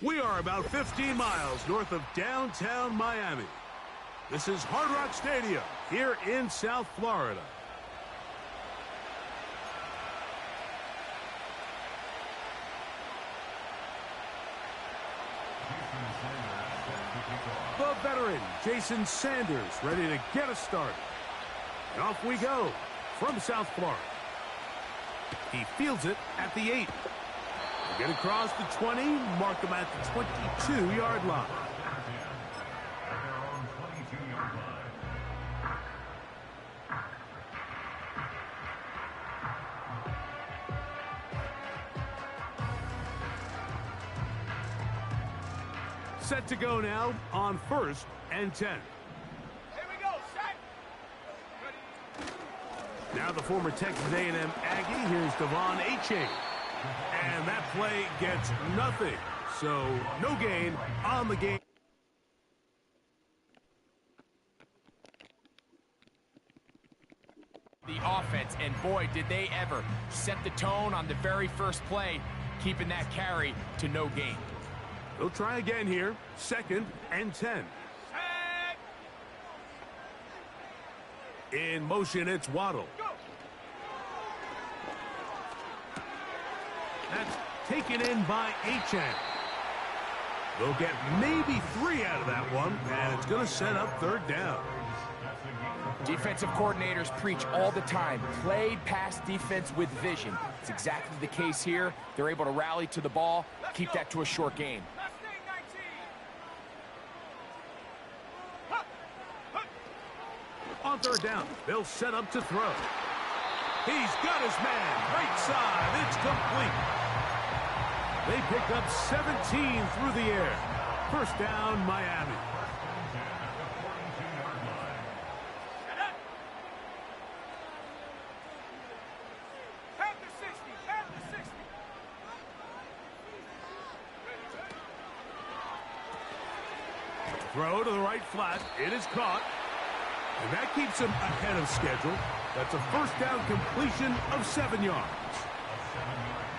We are about 15 miles north of downtown Miami. This is Hard Rock Stadium here in South Florida. The veteran, Jason Sanders, ready to get us started. And off we go from South Florida. He fields it at the 8. Get across the 20, mark him at the 22-yard line. Set to go now on 1st and 10. Here we go, set. Now the former Texas A&M Aggie, here's Devon Achane. And that play gets nothing. So no gain on the game. The offense, and boy, did they ever set the tone on the very first play, keeping that carry to no gain. They'll try again here. 2nd and 10. In motion, it's Waddle. That's taken in by Achane. They'll get maybe 3 out of that one, and it's going to set up 3rd down. Defensive coordinators preach all the time, play pass defense with vision. It's exactly the case here. They're able to rally to the ball, keep that to a short game. On 3rd down, they'll set up to throw. He's got his man, right side, it's complete. They pick up 17 through the air. 1st down, Miami. Throw to the right flat. It is caught. And that keeps him ahead of schedule. That's a 1st down completion of 7 yards.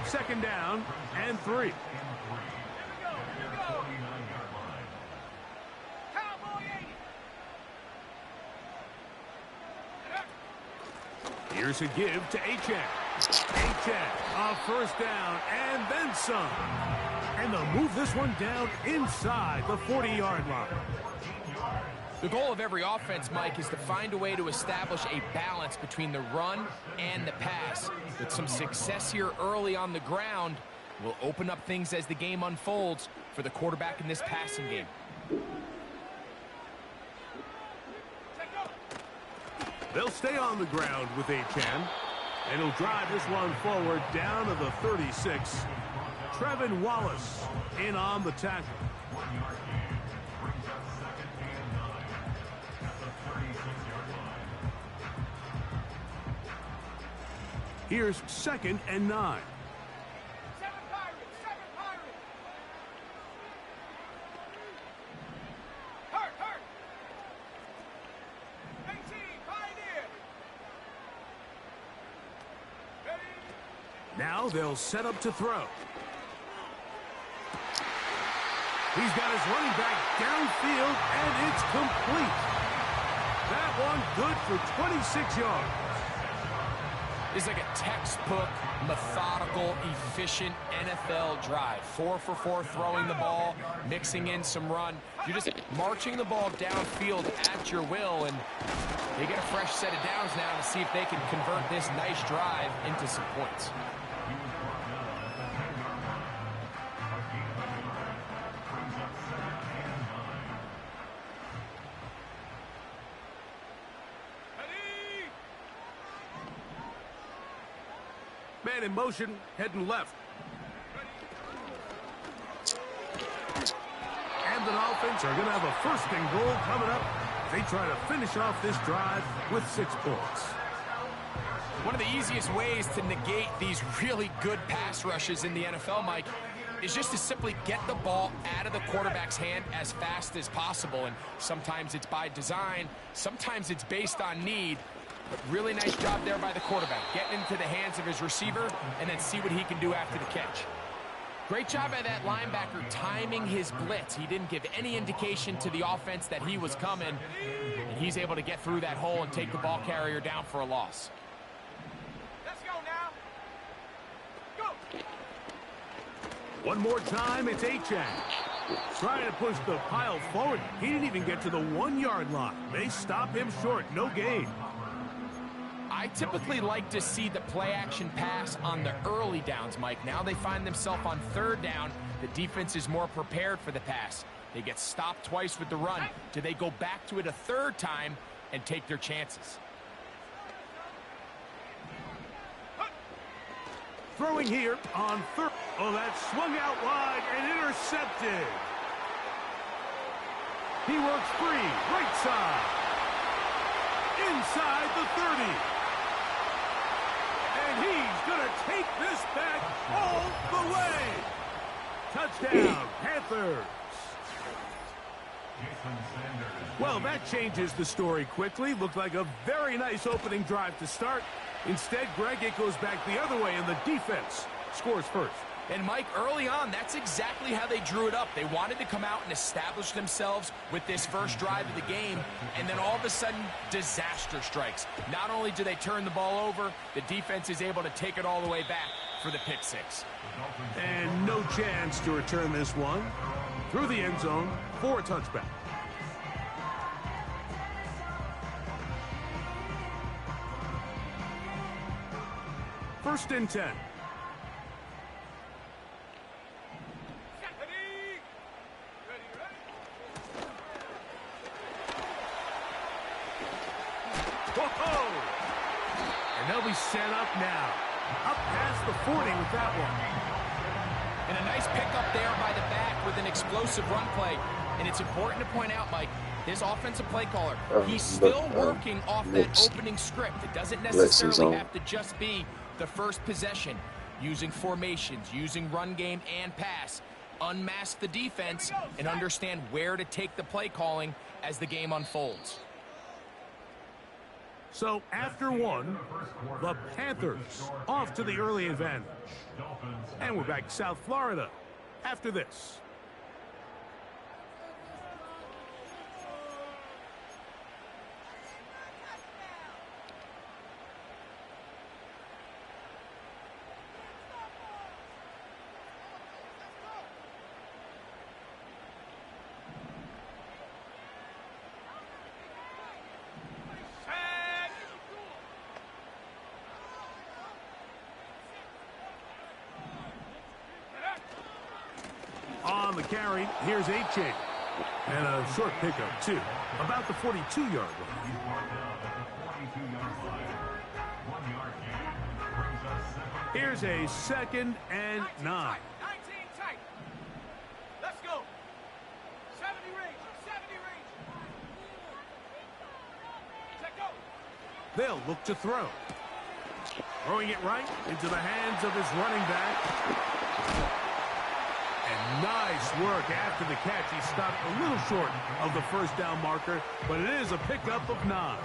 2nd down and 3. Here's a give to Achane. Achane, a 1st down and then some. And they'll move this one down inside the 40-yard line. The goal of every offense, Mike, is to find a way to establish a balance between the run and the pass. With some success here early on the ground, will open up things as the game unfolds for the quarterback in this passing game. They'll stay on the ground with Achane, and he'll drive this one forward down to the 36. Trevin Wallace in on the tackle. Here's 2nd and 9. Now they'll set up to throw. He's got his running back downfield, and it's complete. That one good for 26 yards. It's like a textbook, methodical, efficient NFL drive. 4 for 4 throwing the ball, mixing in some run. You're just marching the ball downfield at your will, and they get a fresh set of downs now to see if they can convert this nice drive into some points. Man in motion, heading left. And the Dolphins are going to have a 1st and goal coming up. They try to finish off this drive with 6 points. One of the easiest ways to negate these really good pass rushes in the NFL, Mike, is just to simply get the ball out of the quarterback's hand as fast as possible. And sometimes it's by design, sometimes it's based on need. But really nice job there by the quarterback, getting into the hands of his receiver and then see what he can do after the catch. Great job by that linebacker timing his blitz. He didn't give any indication to the offense that he was coming, and he's able to get through that hole and take the ball carrier down for a loss. Let's go now. Go. One more time, it's Achane. Trying to push the pile forward. He didn't even get to the 1-yard line. They stop him short. No gain. I typically like to see the play-action pass on the early downs, Mike. Now they find themselves on 3rd down. The defense is more prepared for the pass. They get stopped twice with the run. Do they go back to it a 3rd time and take their chances? Throwing here on 3rd. Oh, that swung out wide and intercepted. He works free, right side. Inside the 30. And he's going to take this back all the way. Touchdown, Panthers. Well, that changes the story quickly. Looked like a very nice opening drive to start. Instead, Greg, it goes back the other way, and the defense scores first. And, Mike, early on, that's exactly how they drew it up. They wanted to come out and establish themselves with this first drive of the game, and then all of a sudden, disaster strikes. Not only do they turn the ball over, the defense is able to take it all the way back for the pick six. And no chance to return this one. Through the end zone for a touchback. First and 10. And they'll be set up now. Up past the 40 with that one. And a nice pickup there by the back with an explosive run play. And it's important to point out, Mike, this offensive play caller, he's still working off that opening script. It doesn't necessarily have to just be the first possession. Using formations, using run game and pass. Unmask the defense and understand where to take the play calling as the game unfolds. So after one, the Panthers off to the early advantage. And we're back to South Florida after this. On the carry, here's Achane. And a short pickup, too. About the 42-yard line. Here's a 2nd and 9. 19 tight. Let's go. 70 range. 70 range. Check go. They'll look to throw. Throwing it right into the hands of his running back. And nice work after the catch. He stopped a little short of the first down marker, but it is a pickup of 9.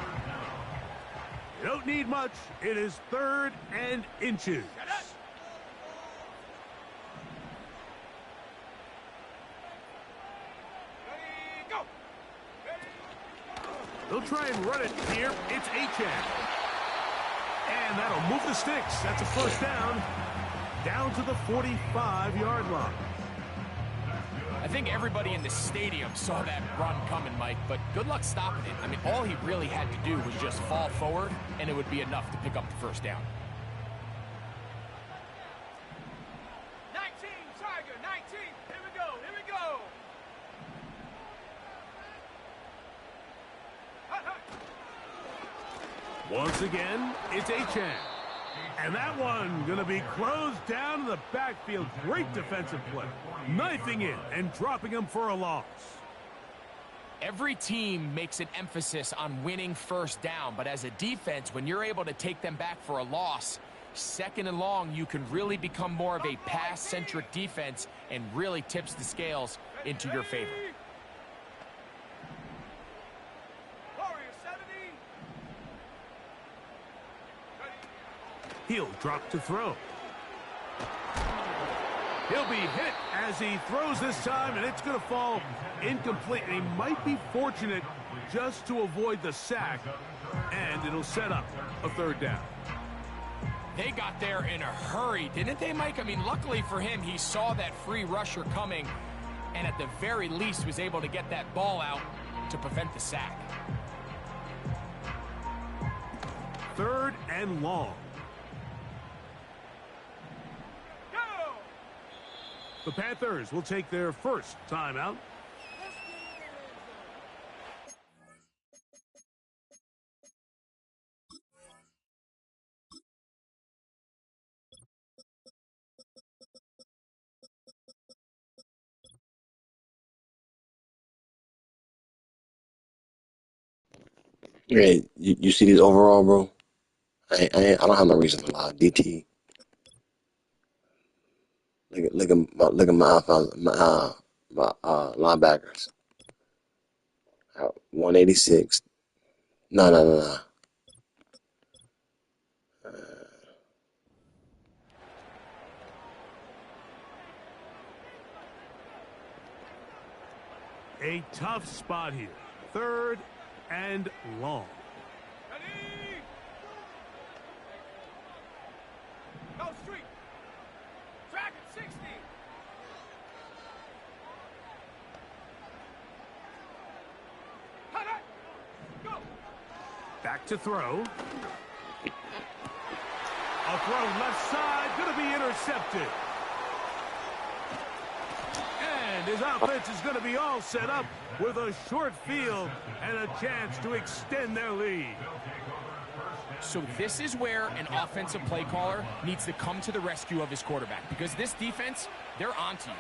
You don't need much. It is 3rd and inches. Ready, go. They'll try and run it here. It's Achane. And that'll move the sticks. That's a first down. Down to the 45-yard line. I think everybody in the stadium saw that run coming, Mike, but good luck stopping it. I mean, all he really had to do was just fall forward, and it would be enough to pick up the first down. 19, Tiger, 19. Here we go, here we go. Once again, it's Achane. And that one going to be closed down in the backfield. Great defensive play. Knifing in and dropping him for a loss. Every team makes an emphasis on winning first down, but as a defense, when you're able to take them back for a loss, 2nd and long, you can really become more of a pass-centric defense and really tips the scales into your favor. He'll drop to throw. He'll be hit as he throws this time, and it's going to fall incomplete. And he might be fortunate just to avoid the sack, and it'll set up a third down. They got there in a hurry, didn't they, Mike? I mean, luckily for him, he saw that free rusher coming, and at the very least was able to get that ball out to prevent the sack. Third and long. Go! The Panthers will take their first timeout. Yeah, you see these overall, bro? I don't have no reason to lie. DT. Look at my linebackers. 186. No. A tough spot here. Third and long. Ready? Go street. Track at 60. Cut it. Go. Back to throw. A throw left side, going to be intercepted. And his offense is going to be all set up with a short field and a chance to extend their lead. So this is where an offensive play caller needs to come to the rescue of his quarterback, because this defense, they're onto you.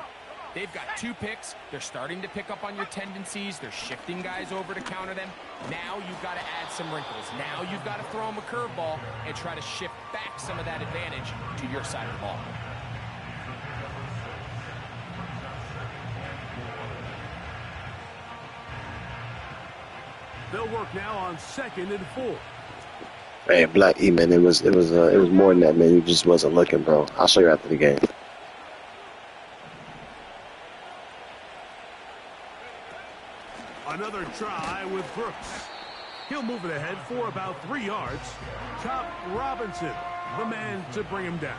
They've got 2 picks. They're starting to pick up on your tendencies. They're shifting guys over to counter them. Now you've got to add some wrinkles. Now you've got to throw them a curveball and try to shift back some of that advantage to your side of the ball. They'll work now on 2nd and 4. Hey, Black E, man, it was more than that, man. You just wasn't looking, bro. I'll show you after the game. Another try with Brooks. He'll move it ahead for about 3 yards. Chop Robinson, the man to bring him down.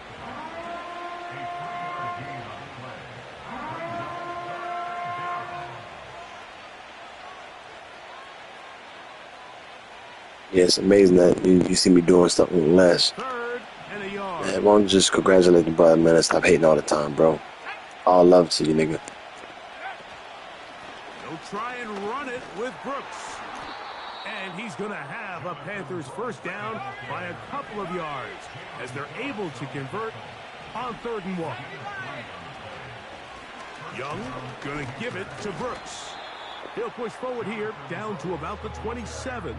Yeah, it's amazing that you see me doing something less. Third and a yard. Man, why don't you just congratulate the brother, man, and stop hating all the time, bro. All love to you, nigga. They'll try and run it with Brooks. And he's going to have a Panthers first down by a couple of yards as they're able to convert on 3rd and 1. Young going to give it to Brooks. He'll push forward here down to about the 27.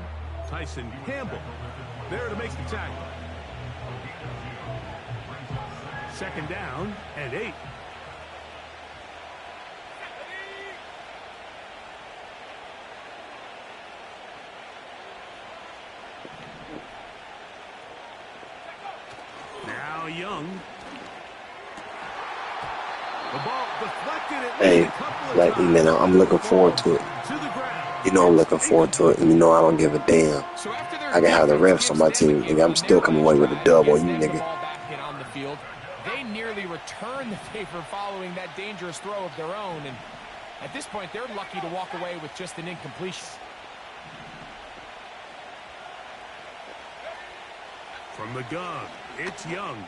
Tyson Campbell there to make the tackle. 2nd down and 8. Now Young. The ball deflected at Hey, least a couple of Black E, man, times. I'm looking forward to it. To the ground. You know I'm looking forward to it, and you know I don't give a damn. So after their I can have the defense refs on my gives them team, a nigga. gift I'm still coming away with a dub on you, gets them the nigga. ball back in on the field, they nearly return the favor following that dangerous throw of their own, and at this point they're lucky to walk away with just an incompletion. From the gun, it's Young.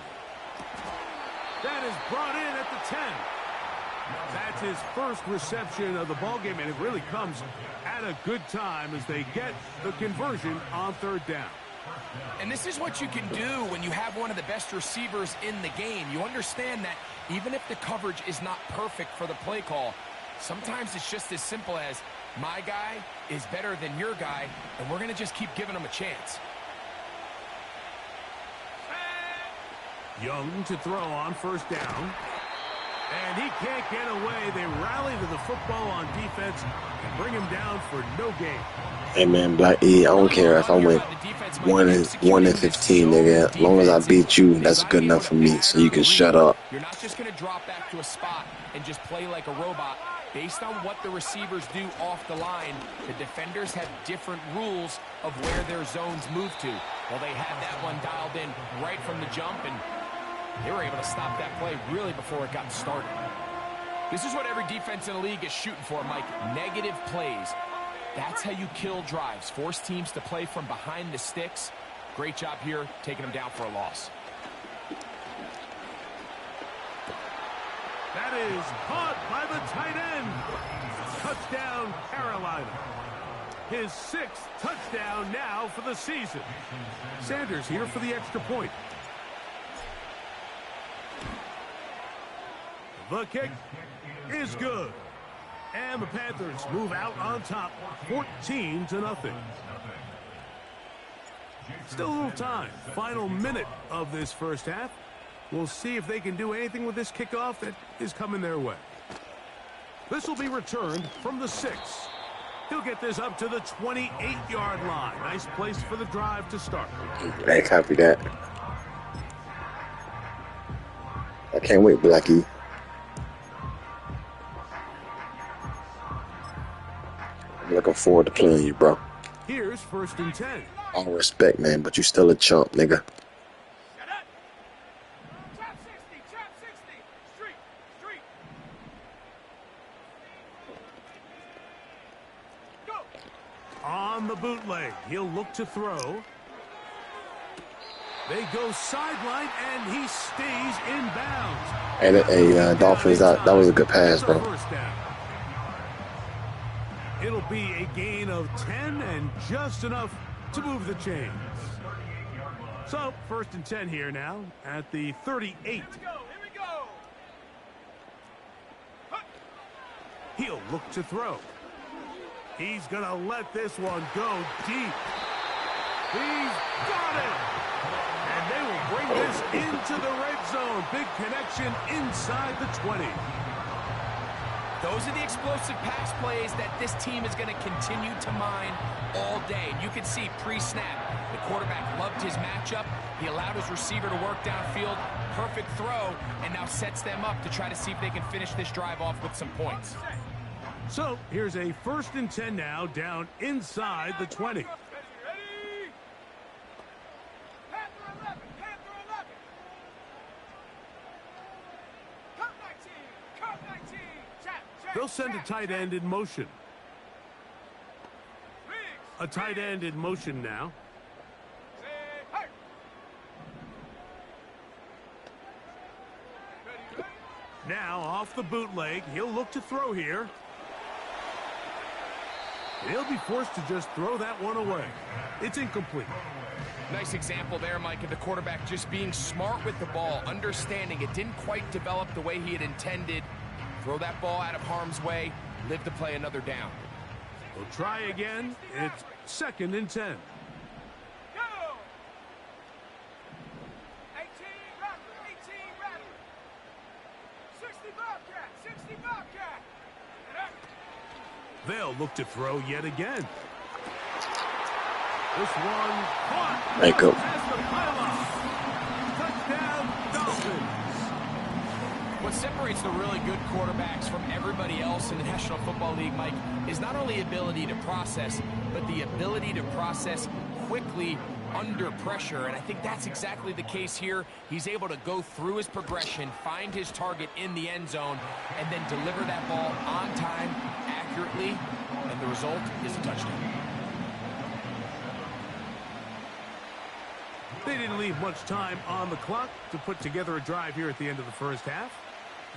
That is brought in at the 10. That's his first reception of the ballgame, and it really comes at a good time as they get the conversion on 3rd down. And this is what you can do when you have one of the best receivers in the game. You understand that even if the coverage is not perfect for the play call, sometimes it's just as simple as my guy is better than your guy, and we're going to just keep giving him a chance. Young to throw on 1st down. And he can't get away. They rally to the football on defense and bring him down for no gain. Hey man, Black E, I don't care if I went 1-15, nigga. As long as I beat you, that's good enough for me. So you can shut up. You're not just going to drop back to a spot and just play like a robot. Based on what the receivers do off the line, the defenders have different rules of where their zones move to. Well, they had that one dialed in right from the jump, and they were able to stop that play really before it got started. This is what every defense in the league is shooting for, Mike. Negative plays. That's how you kill drives. Force teams to play from behind the sticks. Great job here, taking them down for a loss. That is caught by the tight end. Touchdown, Carolina. His 6th touchdown now for the season. Sanders here for the extra point. The kick is good. And the Panthers move out on top, 14-0. Still a little time. Final minute of this first half. We'll see if they can do anything with this kickoff that is coming their way. This will be returned from the 6. He'll get this up to the 28-yard line. Nice place for the drive to start. I copy that. I can't wait, Blackie. I'm looking forward to playing you, bro. Here's 1st and 10. All respect, man, but you still a chump, nigga. On the bootleg, he'll look to throw. They go sideline, and he stays in bounds. Hey, Dolphins, that was a good pass, bro. It'll be a gain of 10 and just enough to move the chains. So, 1st and 10 here now at the 38. Here we go. He'll look to throw. He's going to let this one go deep. He's got it. And they will bring this into the red zone. Big connection inside the 20. Those are the explosive pass plays that this team is going to continue to mine all day. And you can see pre-snap, the quarterback loved his matchup. He allowed his receiver to work downfield. Perfect throw, and now sets them up to try to see if they can finish this drive off with some points. So here's a 1st and 10 now down inside the 20. Ready? Panther 11, Panther 11. Cut 19, cut 19. Jack, They'll send a tight end in motion. A tight end in motion now. Now off the bootleg, he'll look to throw here. He'll be forced to just throw that one away. It's incomplete. Nice example there, Mike, of the quarterback just being smart with the ball, understanding it didn't quite develop the way he had intended. Throw that ball out of harm's way, live to play another down. We'll try again. It's 2nd and 10. Go! 18 Rattler. 60 Bobcat, 60 Bobcat. They'll look to throw yet again. This one caught. Make up. Touchdown, Dolphins. What separates the really good quarterbacks from everybody else in the National Football League, Mike, is not only ability to process, but the ability to process quickly under pressure. And I think that's exactly the case here. He's able to go through his progression, find his target in the end zone, and then deliver that ball on time, accurately, and the result is a touchdown. They didn't leave much time on the clock to put together a drive here at the end of the first half.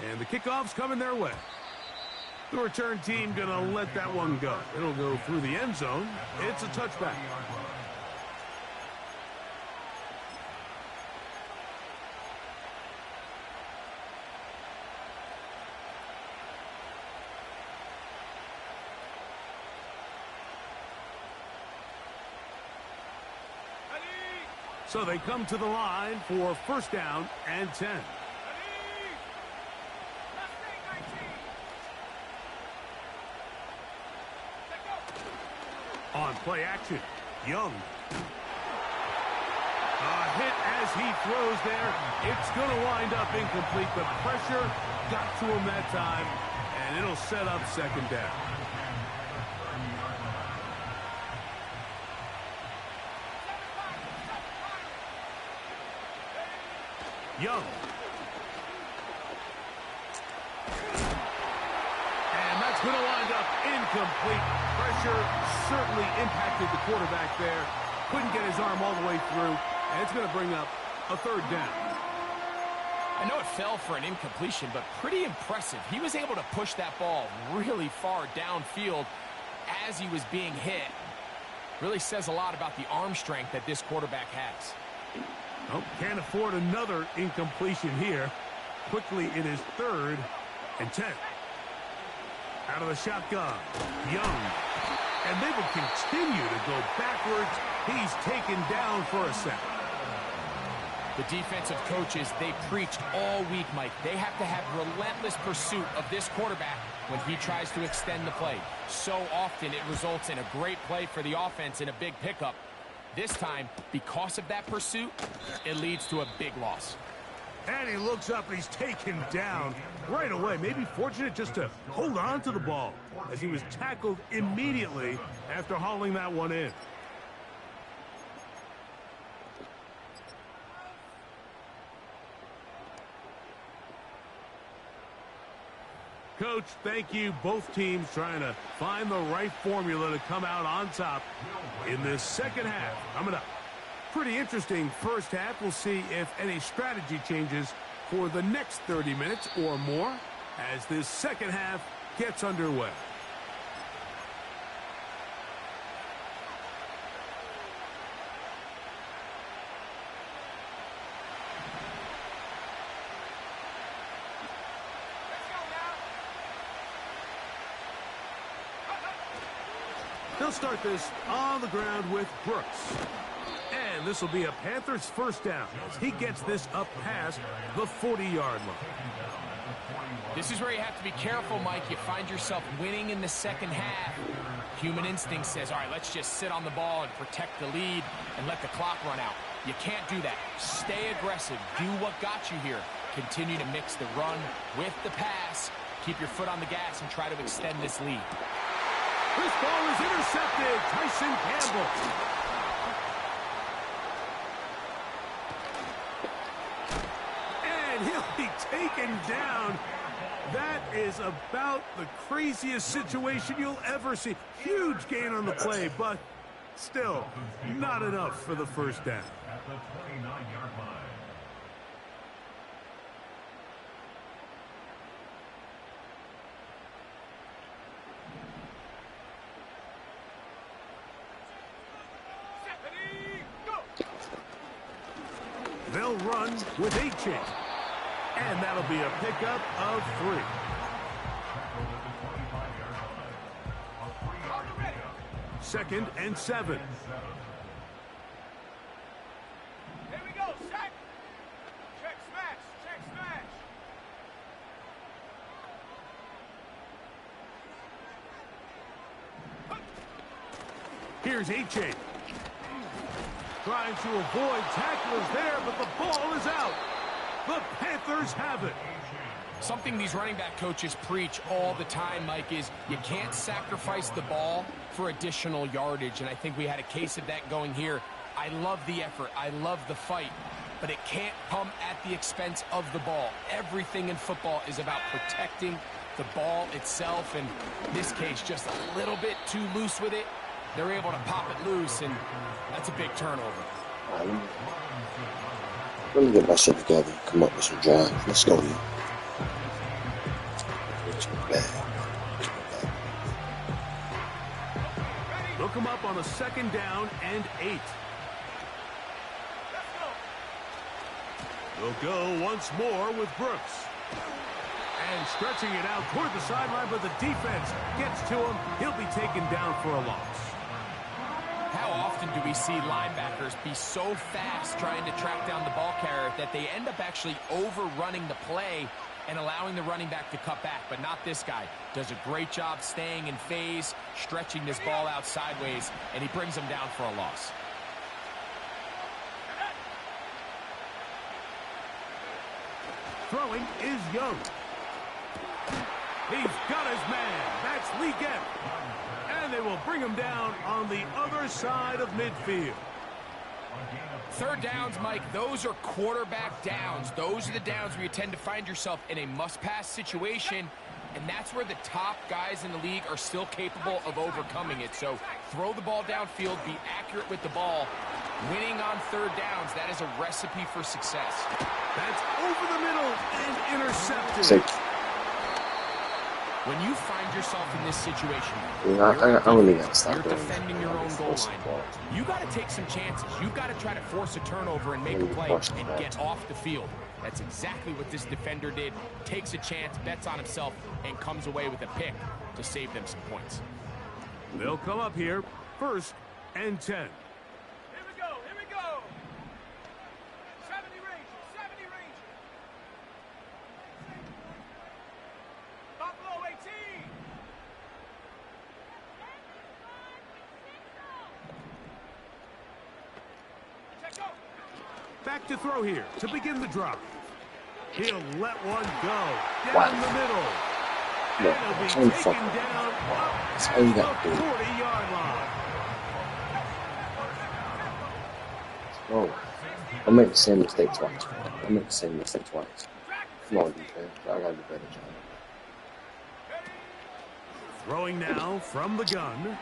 And the kickoff's coming their way. The return team going to let that one go. It'll go through the end zone. It's a touchback. So they come to the line for 1st down and 10. on play action. Young. A hit as he throws there. It's going to wind up incomplete. The pressure got to him that time, and it'll set up second down. Young. And that's going to wind up incomplete. Pressure certainly impacted the quarterback there. Couldn't get his arm all the way through, and it's going to bring up a third down. I know it fell for an incompletion, but pretty impressive. He was able to push that ball really far downfield as he was being hit. Really says a lot about the arm strength that this quarterback has. Oh, can't afford another incompletion here. Quickly, it is 3rd and 10. Out of the shotgun, Young. And they will continue to go backwards. He's taken down for a sack. The defensive coaches, they preached all week, Mike. They have to have relentless pursuit of this quarterback when he tries to extend the play. So often it results in a great play for the offense and a big pickup. This time, because of that pursuit, it leads to a big loss. And he looks up and he's taken down right away. Maybe fortunate just to hold on to the ball as he was tackled immediately after hauling that one in. Coach, thank you. Both teams trying to find the right formula to come out on top in this second half. Coming up. Pretty interesting first half. We'll see if any strategy changes for the next 30 minutes or more as this second half gets underway. They'll start this on the ground with Brooks. And this will be a Panthers first down as he gets this up past the 40-yard line. This is where you have to be careful, Mike. You find yourself winning in the second half. Human instinct says, all right, let's just sit on the ball and protect the lead and let the clock run out. You can't do that. Stay aggressive. Do what got you here. Continue to mix the run with the pass. Keep your foot on the gas and try to extend this lead. This ball is intercepted. Tyson Campbell. And he'll be taken down. That is about the craziest situation you'll ever see. Huge gain on the play, but still not enough for the first down. At the 29-yard line. They'll run with A-Chain. And that'll be a pickup of 3. Second and 7. Here we go, sack. Check smash, check smash. Here's A-Chain. Trying to avoid tacklers there, but the ball is out. The Panthers have it. Something these running back coaches preach all the time, Mike, is you can't sacrifice the ball for additional yardage, and I think we had a case of that going here. I love the effort. I love the fight, but it can't come at the expense of the ball. Everything in football is about protecting the ball itself, and in this case, just a little bit too loose with it. They're able to pop it loose, and that's a big turnover. All right, let me get my shit together. Come up with some drive. Let's go, man. They'll come up on a second down and 8. They'll go once more with Brooks. And stretching it out toward the sideline, but the defense gets to him. He'll be taken down for a loss. How often do we see linebackers be so fast trying to track down the ball carrier that they end up actually overrunning the play and allowing the running back to cut back? But not this guy. Does a great job staying in phase, stretching this ball out sideways, and he brings him down for a loss. Throwing is Young. He's got his man. That's Leggett. And they will bring him down on the other side of midfield. Third downs, Mike, those are quarterback downs. Those are the downs where you tend to find yourself in a must-pass situation, and that's where the top guys in the league are still capable of overcoming it. So throw the ball downfield, be accurate with the ball. Winning on third downs, that is a recipe for success. That's over the middle and intercepted. When you find yourself in this situation, I really got to stop you're defending your own goal line. You got to take some chances. You've got to try to force a turnover and make a play and get off the field. That's exactly what this defender did. Takes a chance, bets on himself, and comes away with a pick to save them some points. They'll come up here, 1st and 10. Here we go, here we go. 70 Rangers, 70 Rangers. Buffalo 18. Check go. Back to throw here to begin the drop. He'll let one go down the middle. And he'll be taken down up at the 40-yard line. Oh, I made the same mistake twice. Come on, defense. I gotta do better job. Throwing now from the gun.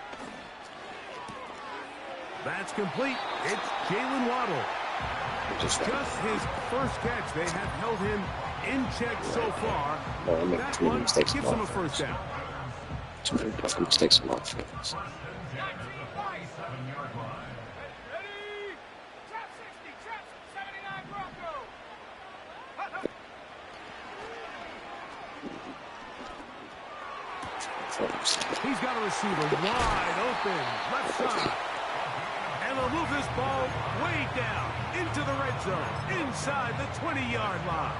That's complete. It's Jalen Waddle. Just his first catch. They have held him in check so far. No, I make That too many one mistakes gives on him a offense. first down. Too many fucking mistakes on offense. 19 Rice. 7-yard line. Ready? Trap 60, trap 79 Bronco. He's got a receiver wide open, left side. And they'll move this ball way down into the red zone, inside the 20-yard line.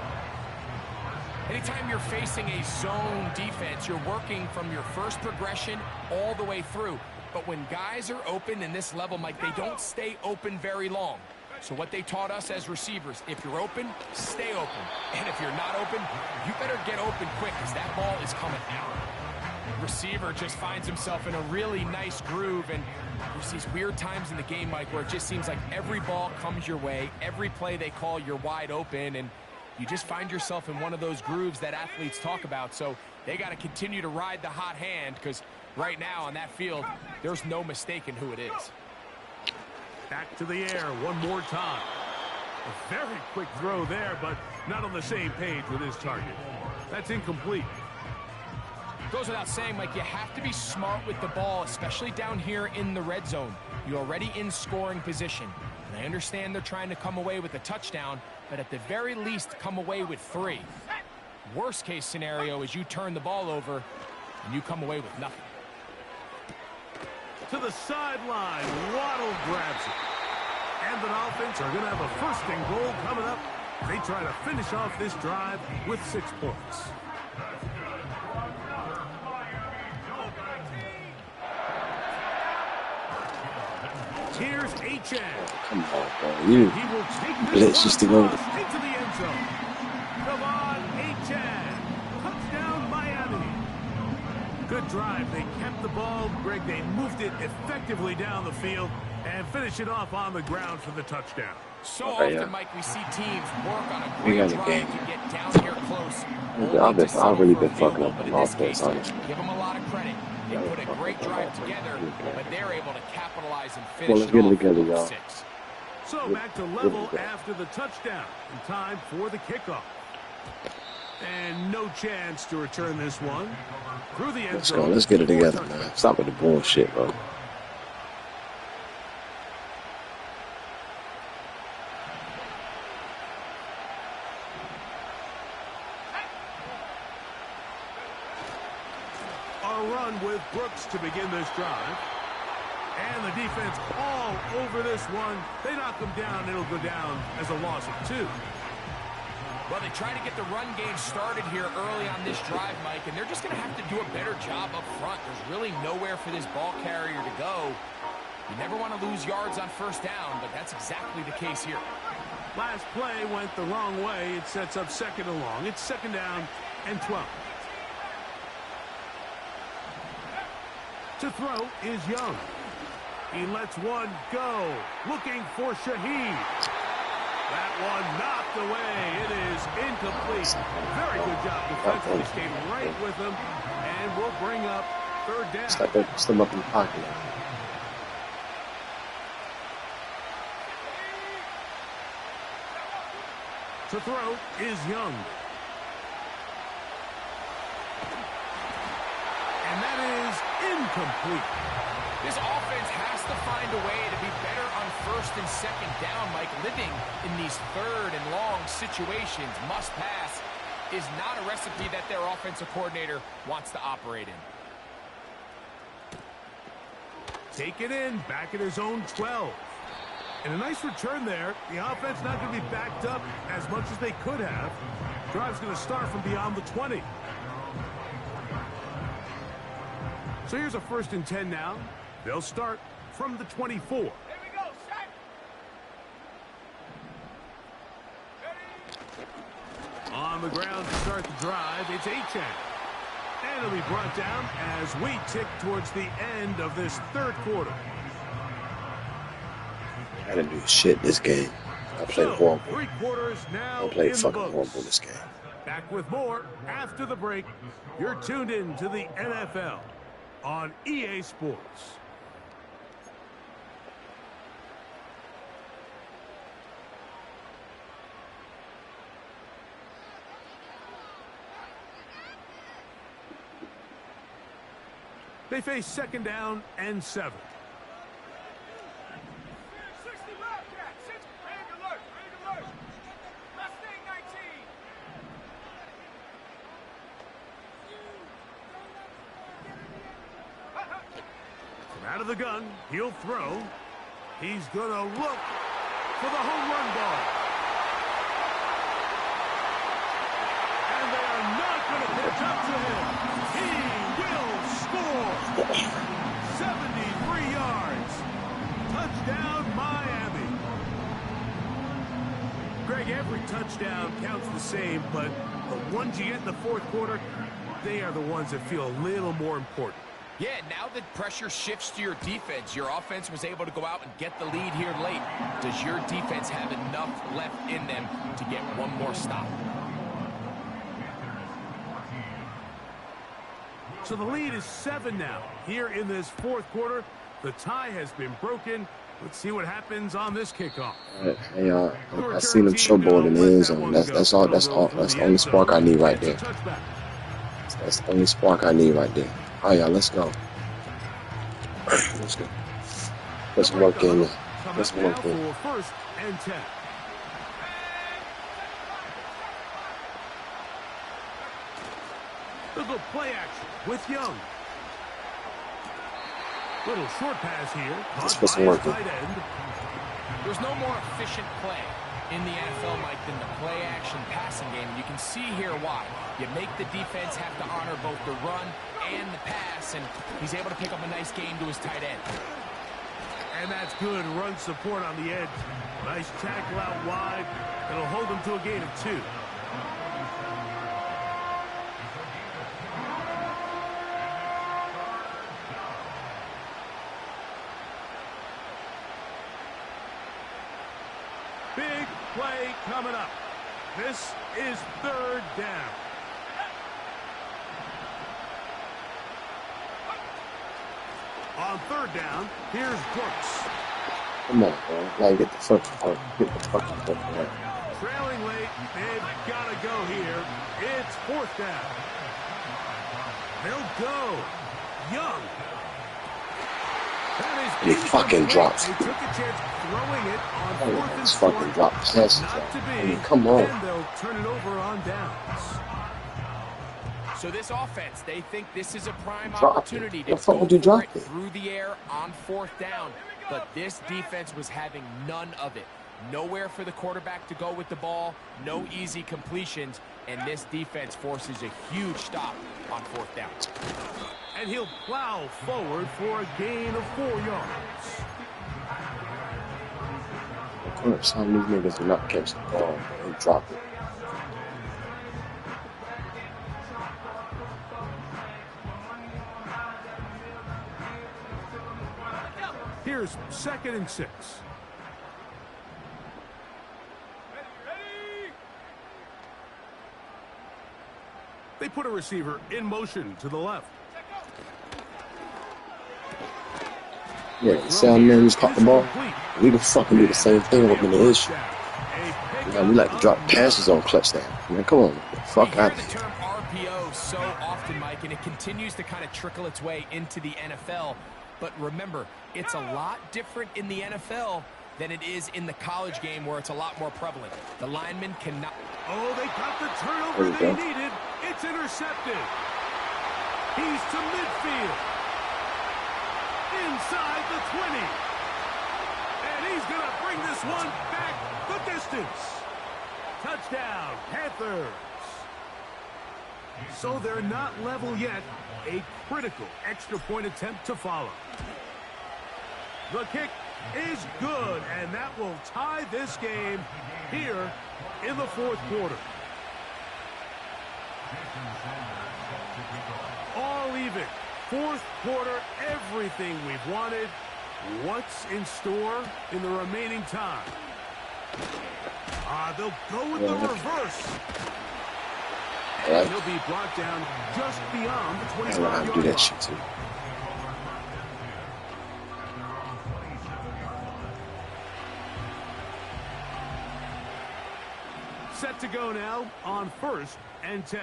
Anytime you're facing a zone defense, you're working from your first progression all the way through. But when guys are open in this level, Mike, they don't stay open very long. So what they taught us as receivers, if you're open, stay open. And if you're not open, you better get open quick because that ball is coming out. Receiver just finds himself in a really nice groove, and there's these weird times in the game, Mike, where it just seems like every ball comes your way, every play they call, you're wide open, and you just find yourself in one of those grooves that athletes talk about. So they got to continue to ride the hot hand, because right now on that field, there's no mistaking who it is. Back to the air one more time. A very quick throw there, but not on the same page with his target. That's incomplete. Goes without saying, Mike, you have to be smart with the ball, especially down here in the red zone. You're already in scoring position. And I understand they're trying to come away with a touchdown, but at the very least, come away with 3. Worst case scenario is you turn the ball over and you come away with nothing. To the sideline, Waddle grabs it. And the Dolphins are going to have a 1st and goal coming up. They try to finish off this drive with 6 points. Here's H.N. Come on, bro. You He will take blitz just to go. into the end zone. Come on, H.N. Touchdown, Miami. Good drive. They kept the ball. Greg, they moved it effectively down the field and finish it off on the ground for the touchdown. So Okay, often, yeah. Mike, we see teams work on a We great got a drive game. to get down here close. I've really been fucking up on offense, honestly. Give them a lot of credit. They put a great drive together, but they're able to capitalize and finish Well, let's get it off together, with y'all. 6. So back to level after the touchdown. And time for the kickoff. And no chance to return this one. Through the end Let's zone. go. Let's get it together, man. Stop with the bullshit, bro. A run with Brooks to begin this drive. And the defense all over this one. They knock them down. It'll go down as a loss of 2. Well, they try to get the run game started here early on this drive, Mike, and they're just going to have to do a better job up front. There's really nowhere for this ball carrier to go. You never want to lose yards on first down, but that's exactly the case here. Last play went the wrong way. It sets up second and long. It's second down and 12. To throw is Young. He lets one go. Looking for Shaheed. That one knocked away. It is incomplete. Very good job defensively. Stayed right with him. And we'll bring up third down. Step up in the pocket. To throw is Young. And that is incomplete. This offense has to find a way to be better on first and second down, Mike. Living in these third and long situations, must pass, is not a recipe that their offensive coordinator wants to operate in. Take it in, back at his own 12. And a nice return there. The offense not going to be backed up as much as they could have. Drive's going to start from beyond the 20. So here's a 1st and 10 now. They'll start from the 24. Here we go, set. Ready. On the ground to start the drive, it's Achane. And it'll be brought down as we tick towards the end of this third quarter. I didn't do shit this game. I played horrible. 3 quarters now. I played in fucking the books. horrible this game. Back with more after the break. You're tuned in to the NFL on EA Sports. They face second down and 7. 60 Wildcats. Red alert. Red alert. Mustang 19. From out of the gun, he'll throw. He's going to look for the home run ball. And they are not going to pitch up to him. He will score. 73 yards. Touchdown, Miami. Greg, every touchdown counts the same, but the ones you get in the fourth quarter, they are the ones that feel a little more important. Yeah, now that pressure shifts to your defense, your offense was able to go out and get the lead here late. Does your defense have enough left in them to get one more stop? So the lead is 7 now. Here in this fourth quarter, the tie has been broken. Let's see what happens on this kickoff. Hey, I seen him showboard in the end zone. That's all. That's the only spark I need right there. That's the only spark I need right there. All right, y'all, let's go. Let's go. Put some work in. Put some work in. 1st and 10. They'll go play action with Young. Little short pass here. Let's put some work in. There's no more efficient play in the NFL, Mike, than the play-action passing game. You can see here why. You make the defense have to honor both the run and the pass, and he's able to pick up a nice game to his tight end. And that's good run support on the edge. Nice tackle out wide. It'll hold him to a gain of 2. Big play coming up. This is 3rd down. On 3rd down, here's Brooks. Come on, bro. Like, get the fucking fuck out. Trailing late, they've got to go here. It's 4th down. They'll go. Young. That is He fucking drops. They took a chance throwing it on 4th and It's 4. fucking drop passes. Not to be. I mean, come on. And they'll turn it over on downs. So this offense, they think this is a prime Drop opportunity it. to The fuck go would you for drop it it? through the air on 4th down. But this defense was having none of it. Nowhere for the quarterback to go with the ball, no easy completions, and this defense forces a huge stop on 4th down. And he'll plow forward for a gain of 4 yards. Of course, some of these niggas do not catch the ball and drop it. Here's 2nd and 6. They put a receiver in motion to the left. Yeah, see how many just caught the ball? We can fucking do the same thing with the issue. You know, we like to drop passes on clutch down. Man, come on, fuck out of here. We hear the term RPO so often, Mike, and it continues to kind of trickle its way into the NFL. But remember, it's a lot different in the NFL than it is in the college game where it's a lot more prevalent. The linemen cannot... Oh, they got the turnover they needed. It's intercepted. He's to midfield. Inside the 20. And he's going to bring this one back the distance. Touchdown, Panthers. So they're not level yet. A critical extra point attempt to follow. The kick is good, and that will tie this game here in the 4th quarter. All even. 4th quarter, everything we've wanted. What's in store in the remaining time? They'll go with the reverse. And he'll be brought down just beyond the 25-yard line. Do that shit too. Set to go now on 1st and 10.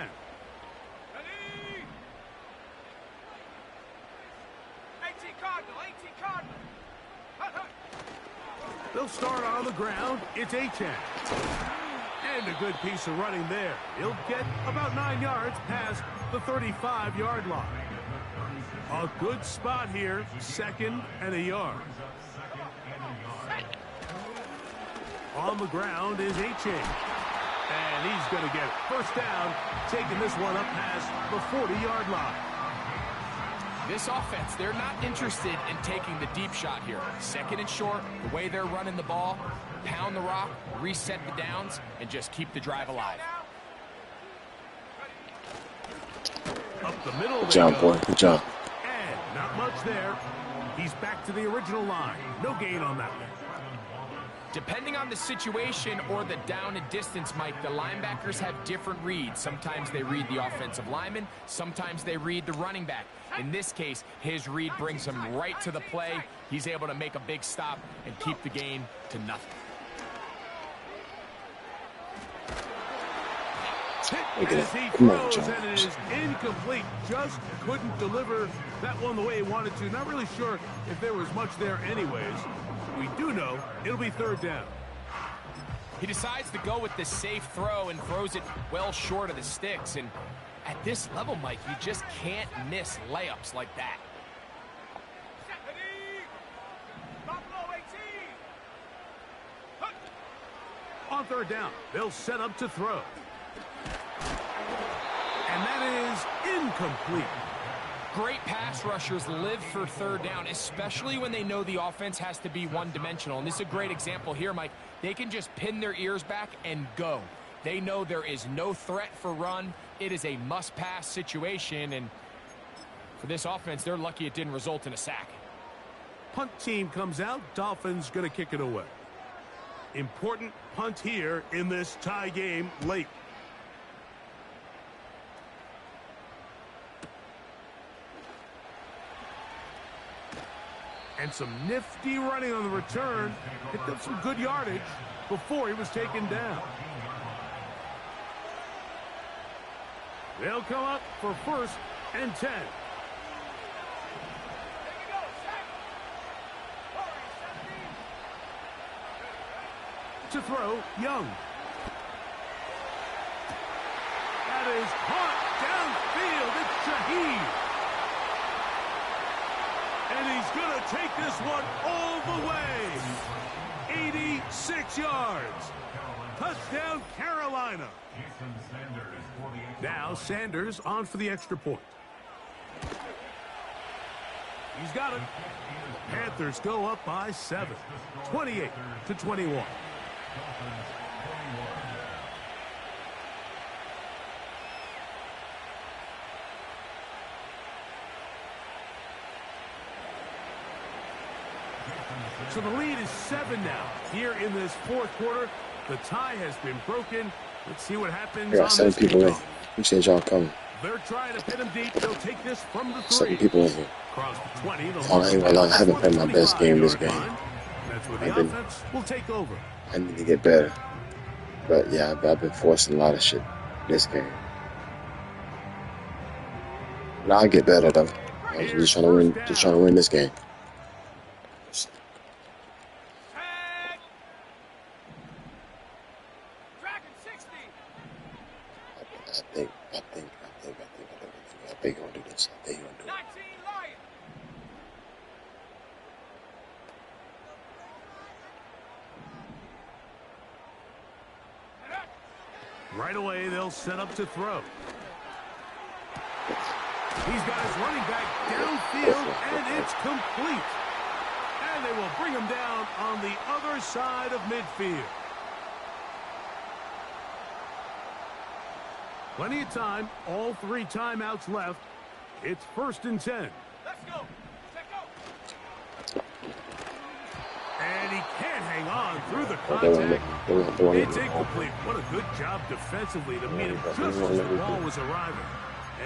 They'll start on the ground. It's Achane. And a good piece of running there. He'll get about 9 yards past the 35-yard line. A good spot here. 2nd and a yard. On the ground is Achane. And he's going to get it. 1st down, taking this one up past the 40-yard line. This offense, they're not interested in taking the deep shot here. 2nd and short, the way they're running the ball, pound the rock, reset the downs, and just keep the drive alive. Up the middle. Good job, boy. Good job. And not much there. He's back to the original line. No gain on that one. Depending on the situation or the down and distance, Mike, the linebackers have different reads. Sometimes they read the offensive lineman. Sometimes they read the running back. In this case, his read brings him right to the play. He's able to make a big stop and keep the gain to nothing. As he throws, and it is incomplete. Just couldn't deliver that one the way he wanted to. Not really sure if there was much there anyways. We do know it'll be 3rd down. He decides to go with the safe throw and throws it well short of the sticks. And at this level, Mike, you just can't miss layups like that. On 3rd down, they'll set up to throw. And that is incomplete. Great pass rushers live for 3rd down, especially when they know the offense has to be one-dimensional. And this is a great example here, Mike. They can just pin their ears back and go. They know there is no threat for run. It is a must-pass situation, and for this offense, they're lucky it didn't result in a sack. Punt team comes out. Dolphins going to kick it away. Important punt here in this tie game late. And some nifty running on the return. Picked up some good yardage before he was taken down. They'll come up for 1st and 10. To throw, Young. That is caught Shaheed. And he's going to take this one all the way. 86 yards. Touchdown, Carolina. Now Sanders on for the extra point. He's got it. Panthers go up by 7, 28-21. So the lead is 7 now. Here in this fourth quarter, the tie has been broken. Let's see what happens. I got 7 people in. Appreciate y'all coming. They're trying to pin him deep. They'll take this from the 3. 7 people in here. Across the 20. Oh, I ain't gonna lie, I haven't played my best game this game. That's where the offense will take over. I need to get better. But yeah, I've been forcing a lot of shit this game. Now I get better though. I'm just trying to win this game. I think he'll do this. I think he'll do it. Right away, they'll set up to throw. He's got his running back downfield, and it's complete. And they will bring him down on the other side of midfield. Plenty of time. All 3 timeouts left. It's 1st and 10. Let's go. Let's go. And he can't hang on through the contact. It's incomplete. What a good job defensively to meet him just as the ball was arriving.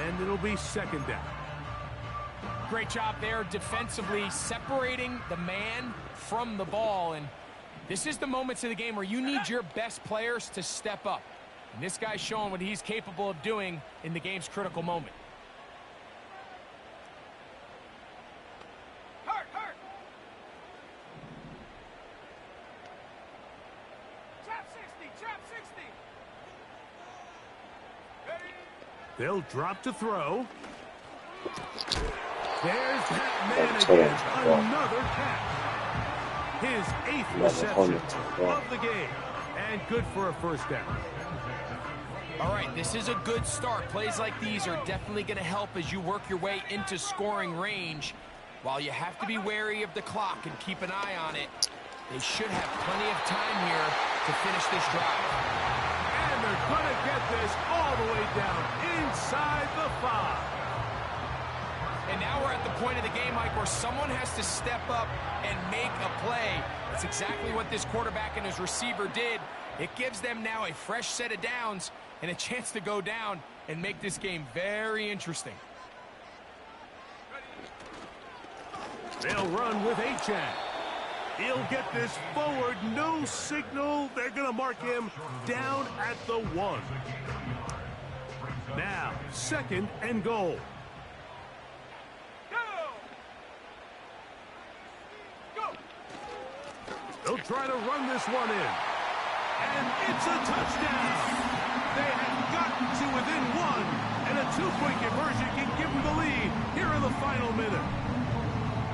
And it'll be 2nd down. Great job there defensively, separating the man from the ball. And this is the moments of the game where you need your best players to step up. And this guy's showing what he's capable of doing in the game's critical moment. Hurt. Trap 60. Ready? They'll drop to throw. There's that man again. Another catch. His 8th reception of the game. And good for a 1st down. All right, this is a good start. Plays like these are definitely going to help as you work your way into scoring range. While you have to be wary of the clock and keep an eye on it, they should have plenty of time here to finish this drive. And they're going to get this all the way down inside the 5. And now we're at the point of the game, Mike, where someone has to step up and make a play. That's exactly what this quarterback and his receiver did. It gives them now a fresh set of downs and a chance to go down and make this game very interesting. They'll run with Achane. He'll get this forward. No signal. They're going to mark him down at the 1. Now, 2nd and goal. They'll try to run this one in. And it's a touchdown. They have gotten to within 1. And a 2-point conversion can give them the lead here in the final minute.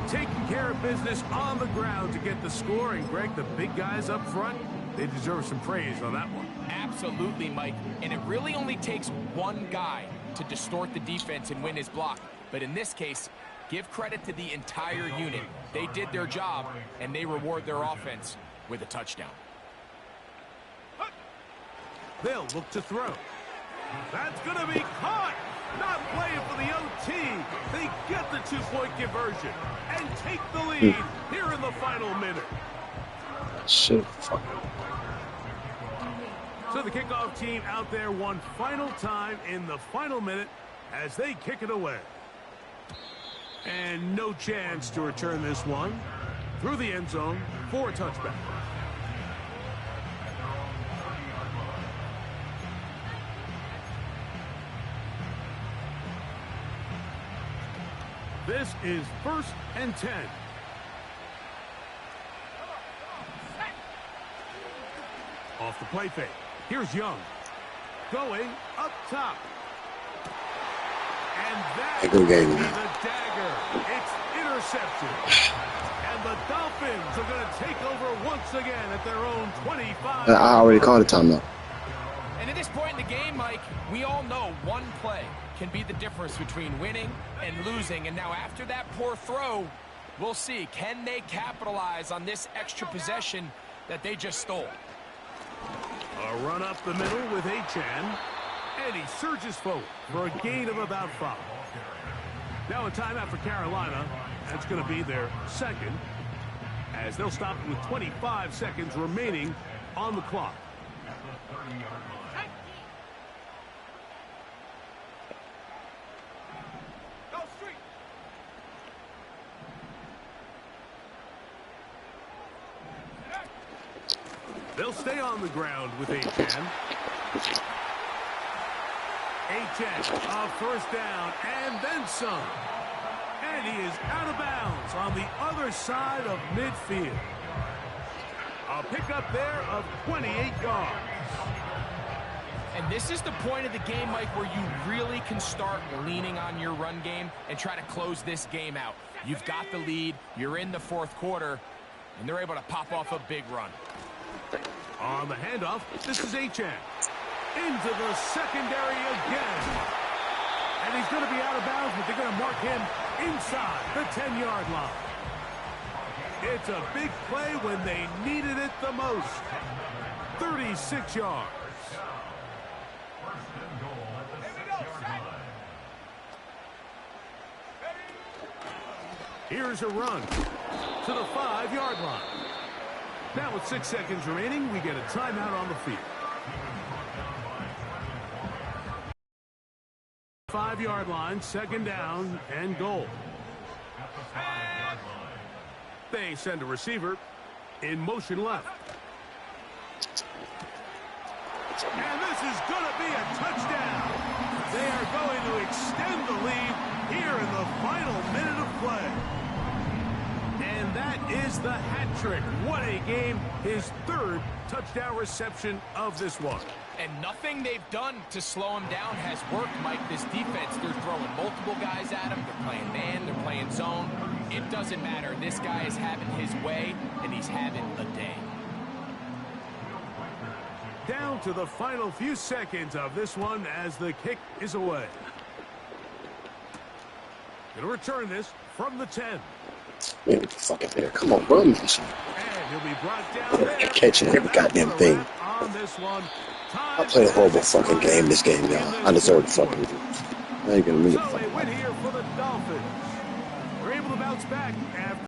Taking care of business on the ground to get the score. And, Greg, the big guys up front, they deserve some praise on that one. Absolutely, Mike. And it really only takes one guy to distort the defense and win his block. But in this case, give credit to the entire unit. They did their job, and they reward their offense with a touchdown. They'll look to throw. That's going to be caught. Not playing for the OT. They get the 2-point conversion and take the lead here in the final minute. Shit. So the kickoff team out there one final time in the final minute as they kick it away. And no chance to return this one through the end zone for a touchback. This is 1st and 10. Off the play fake. Here's Young. Going up top. And that Hey, good game, will be man. the dagger. It's intercepted. And the Dolphins are going to take over once again at their own 25. I already called a timeout. And at this point in the game, Mike, we all know one play can be the difference between winning and losing. And now after that poor throw, we'll see. Can they capitalize on this extra possession that they just stole? A run up the middle with Achan. And he surges forward for a gain of about 5. Now a timeout for Carolina. That's going to be their second, as they'll stop it with 25 seconds remaining on the clock. Go street. They'll stay on the ground with Achan. Achan, a first down, and then some. And he is out of bounds on the other side of midfield. A pickup there of 28 yards. And this is the point of the game, Mike, where you really can start leaning on your run game and try to close this game out. You've got the lead, you're in the fourth quarter, and they're able to pop off a big run. On the handoff, this is Achan. Into the secondary again. And he's going to be out of bounds, but they're going to mark him inside the 10-yard line. It's a big play when they needed it the most. 36 yards. Here's a run to the 5-yard line. Now with 6 seconds remaining, we get a timeout on the field. 5-yard line, second down, and goal. They send a receiver in motion left. And this is going to be a touchdown. They are going to extend the lead here in the final minute of play. And that is the hat trick. What a game. His third touchdown reception of this one. And nothing they've done to slow him down has worked, Mike. This defense, they're throwing multiple guys at him. They're playing man, they're playing zone. It doesn't matter. This guy is having his way, and he's having a day. Down to the final few seconds of this one as the kick is away. Going to return this from the 10. Man, get the fuck out there. Come on, run that shit. And he'll be brought down there. Catching every goddamn thing. On this one. I played a horrible fucking game this game, y'all. I deserve to fucking lose. I ain't gonna lose. So a win here for the Dolphins. They're able to bounce back after